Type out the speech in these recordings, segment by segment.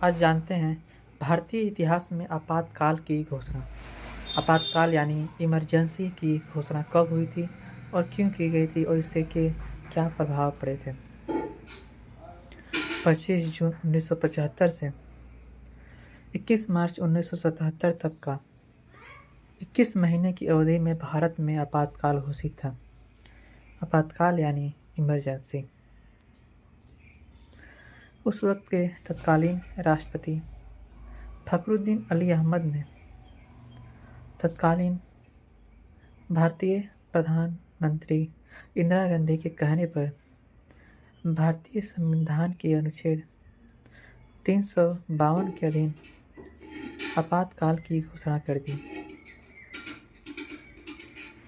आज जानते हैं भारतीय इतिहास में आपातकाल की घोषणा। आपातकाल यानी इमरजेंसी की घोषणा कब हुई थी और क्यों की गई थी और इससे के क्या प्रभाव पड़े थे। 25 जून 1975 से 21 मार्च 1977 तक का 21 महीने की अवधि में भारत में आपातकाल घोषित था। आपातकाल यानी इमरजेंसी। उस वक्त के तत्कालीन राष्ट्रपति फखरुद्दीन अली अहमद ने तत्कालीन भारतीय प्रधानमंत्री इंदिरा गांधी के कहने पर भारतीय संविधान के अनुच्छेद 352 के अधीन आपातकाल की घोषणा कर दी।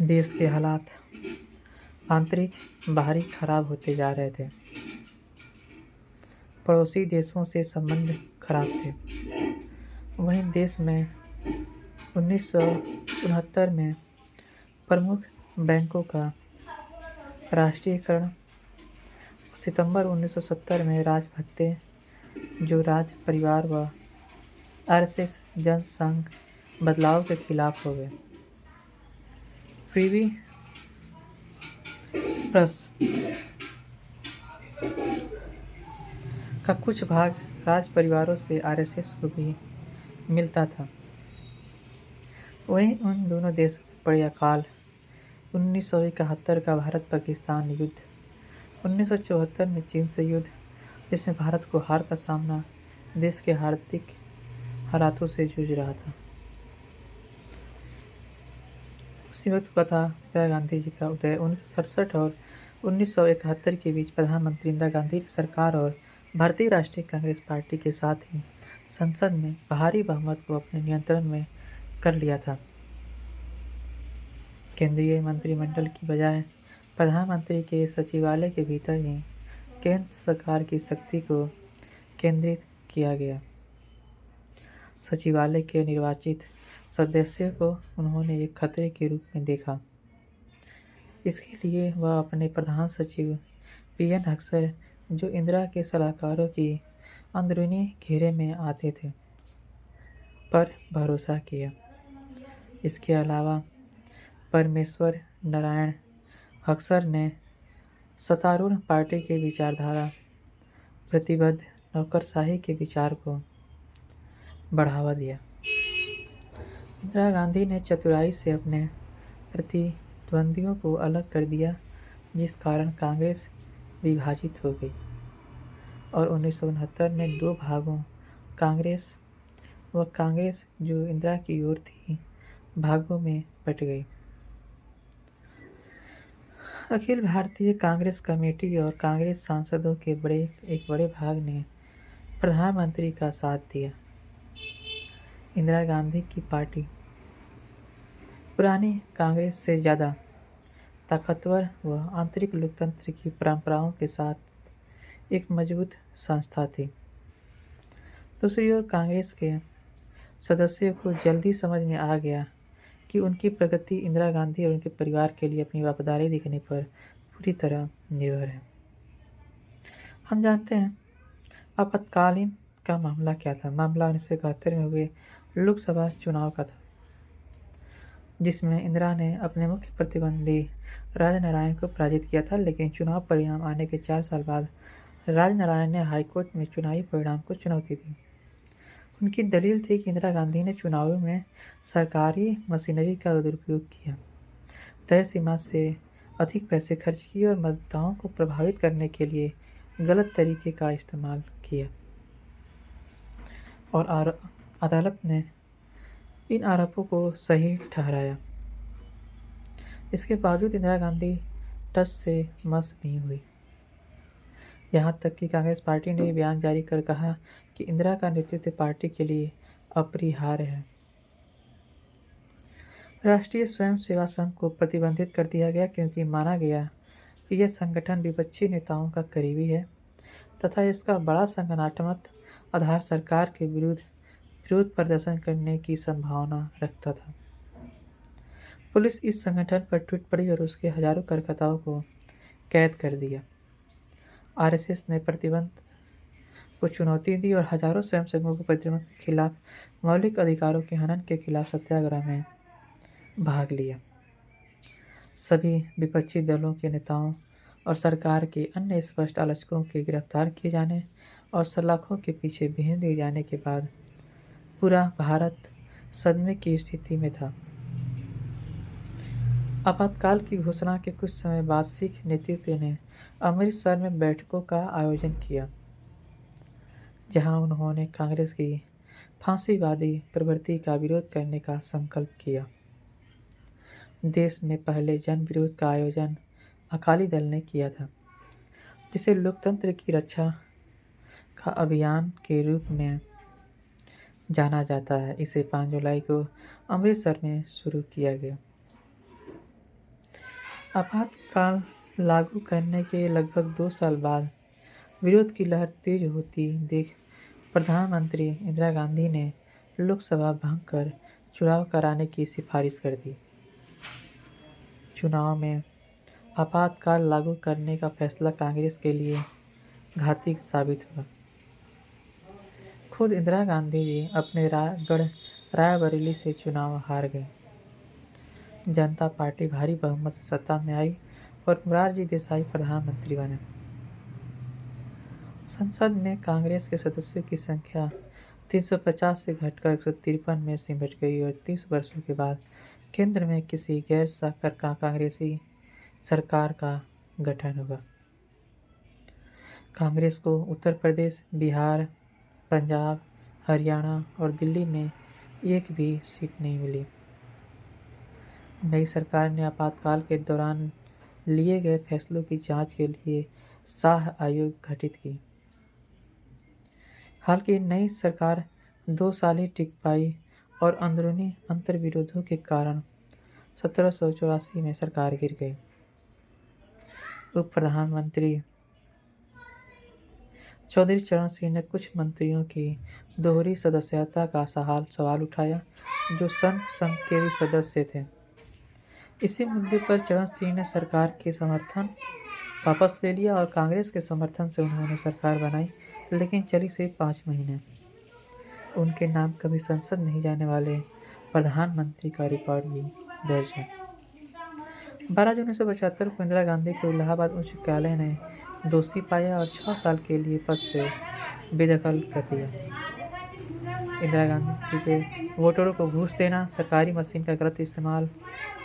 देश के हालात आंतरिक बाहरी खराब होते जा रहे थे। पड़ोसी देशों से संबंध खराब थे। वहीं देश में 1969 में प्रमुख बैंकों का राष्ट्रीयकरण, सितंबर 1970 में राजभत्ते जो राज परिवार व आरएसएस जनसंघ बदलाव के खिलाफ हो गए। प्रिवी प्रेस का कुछ भाग राज परिवारों से आरएसएस को भी मिलता था। वहीं उन दोनों देशों में पड़े अकाल, 1971 का भारत पाकिस्तान युद्ध, 1974 में चीन से युद्ध जिसमें भारत को हार का सामना देश के आर्थिक हालातों से जूझ रहा था। उसी वक्त हुआ था इंदिरा गांधी जी का उदय। 1967 और 1971 के बीच प्रधानमंत्री इंदिरा गांधी ने सरकार और भारतीय राष्ट्रीय कांग्रेस पार्टी के साथ ही संसद में भारी बहुमत को अपने नियंत्रण में कर लिया था। केंद्रीय मंत्रिमंडल की बजाय प्रधानमंत्री के सचिवालय के भीतर ही केंद्र सरकार की शक्ति को केंद्रित किया गया। सचिवालय के निर्वाचित सदस्यों को उन्होंने एक खतरे के रूप में देखा। इसके लिए वह अपने प्रधान सचिव पीएन अक्सर, जो इंदिरा के सलाहकारों की अंदरूनी घेरे में आते थे, पर भरोसा किया। इसके अलावा परमेश्वर नारायण अक्सर ने सत्तारूढ़ पार्टी के विचारधारा, प्रतिबद्ध नौकरशाही के विचार को बढ़ावा दिया। इंदिरा गांधी ने चतुराई से अपने प्रतिद्वंदियों को अलग कर दिया, जिस कारण कांग्रेस विभाजित हो गई और 1969 में दो भागों, कांग्रेस व कांग्रेस जो इंदिरा की ओर थी, भागों में बट गई। अखिल भारतीय कांग्रेस कमेटी और कांग्रेस सांसदों के एक बड़े भाग ने प्रधानमंत्री का साथ दिया। इंदिरा गांधी की पार्टी पुरानी कांग्रेस से ज़्यादा ताकतवर व आंतरिक लोकतंत्र की परंपराओं के साथ एक मजबूत संस्था थी। दूसरी ओर कांग्रेस के सदस्यों को जल्दी समझ में आ गया कि उनकी प्रगति इंदिरा गांधी और उनके परिवार के लिए अपनी वफादारी दिखने पर पूरी तरह निर्भर है। हम जानते हैं आपातकालीन का मामला क्या था। मामला 1971 में हुए लोकसभा चुनाव का था, जिसमें इंदिरा ने अपने मुख्य प्रतिद्वंदी राजनारायण को पराजित किया था। लेकिन चुनाव परिणाम आने के 4 साल बाद राजनारायण ने हाईकोर्ट में चुनावी परिणाम को चुनौती दी। उनकी दलील थी कि इंदिरा गांधी ने चुनावों में सरकारी मशीनरी का दुरुपयोग किया, तय सीमा से अधिक पैसे खर्च किए और मतदाताओं को प्रभावित करने के लिए गलत तरीके का इस्तेमाल किया। और अदालत ने इन आरोपों को सही ठहराया। इसके बावजूद इंदिरा गांधी टस से मस नहीं हुई। यहाँ तक कि कांग्रेस पार्टी ने बयान जारी कर कहा कि इंदिरा का नेतृत्व पार्टी के लिए अपरिहार्य है। राष्ट्रीय स्वयंसेवा संघ को प्रतिबंधित कर दिया गया क्योंकि माना गया कि यह संगठन विपक्षी नेताओं का करीबी है तथा इसका बड़ा संगठनात्मक आधार सरकार के विरोध प्रदर्शन करने की संभावना रखता था। पुलिस इस संगठन पर टूट पड़ी और उसके हजारों कार्यकर्ताओं को कैद कर दिया। आरएसएस ने प्रतिबंध को चुनौती दी और हजारों स्वयंसेवकों को प्रतिबंध के खिलाफ मौलिक अधिकारों के हनन के खिलाफ सत्याग्रह में भाग लिया। सभी विपक्षी दलों के नेताओं और सरकार के अन्य स्पष्ट आलोचकों के गिरफ्तार किए जाने और सलाखों के पीछे भेज दिए जाने के बाद पूरा भारत सदमे की स्थिति में था। आपातकाल की घोषणा के कुछ समय बाद सिख नेतृत्व ने अमृतसर में बैठकों का आयोजन किया, जहां उन्होंने कांग्रेस की फांसीवादी प्रवृत्ति का विरोध करने का संकल्प किया। देश में पहले जन विरोध का आयोजन अकाली दल ने किया था, जिसे लोकतंत्र की रक्षा का अभियान के रूप में जाना जाता है। इसे 5 जुलाई को अमृतसर में शुरू किया गया। आपातकाल लागू करने के लगभग 2 साल बाद विरोध की लहर तेज होती देख प्रधानमंत्री इंदिरा गांधी ने लोकसभा भंग कर चुनाव कराने की सिफारिश कर दी। चुनाव में आपातकाल लागू करने का फैसला कांग्रेस के लिए घातक साबित हुआ। खुद इंदिरा गांधी जी अपने गढ़ रायबरेली से चुनाव हार गए। जनता पार्टी भारी बहुमत से सत्ता में आई और मोरारजी देसाई प्रधानमंत्री बने। संसद में कांग्रेस के सदस्यों की संख्या 350 से घटकर 153 में सिमट गई और 30 वर्षों के बाद केंद्र में किसी गैर सरकार कांग्रेसी सरकार का गठन हुआ। कांग्रेस को उत्तर प्रदेश, बिहार, पंजाब, हरियाणा और दिल्ली में एक भी सीट नहीं मिली। नई सरकार ने आपातकाल के दौरान लिए गए फैसलों की जांच के लिए शाह आयोग गठित की। हालांकि नई सरकार 2 साल ही टिक पाई और अंदरूनी अंतर्विरोधों के कारण 1784 में सरकार गिर गई। उप प्रधानमंत्री चौधरी चरण सिंह ने कुछ मंत्रियों की दोहरी सदस्यता का सवाल उठाया, जो संघ के भी सदस्य थे। इसी मुद्दे पर चरण सिंह ने सरकार के समर्थन वापस ले लिया और कांग्रेस के समर्थन से उन्होंने सरकार बनाई, लेकिन चली सिर्फ 5 महीने। उनके नाम कभी संसद नहीं जाने वाले प्रधानमंत्री का रिकॉर्ड भी दर्ज है। 12 जून 1975 को इंदिरा गांधी को इलाहाबाद उच्च न्यायालय ने दोषी पाया और 6 साल के लिए पद से बेदखल कर दिया। इंदिरा गांधी के वोटरों को घूस देना, सरकारी मशीन का गलत इस्तेमाल,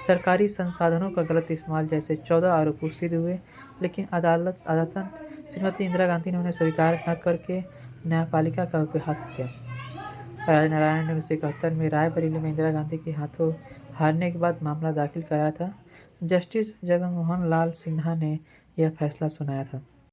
सरकारी संसाधनों का गलत इस्तेमाल जैसे 14 आरोप सिद्ध हुए, लेकिन अदालतन श्रीमती इंदिरा गांधी ने उन्हें स्वीकार न करके न्यायपालिका का उपहास किया। राजनारायण ने 1971 में रायबरेली में इंदिरा गांधी के हाथों हारने के बाद मामला दाखिल कराया था। जस्टिस जगमोहन लाल सिन्हा ने यह फैसला सुनाया था।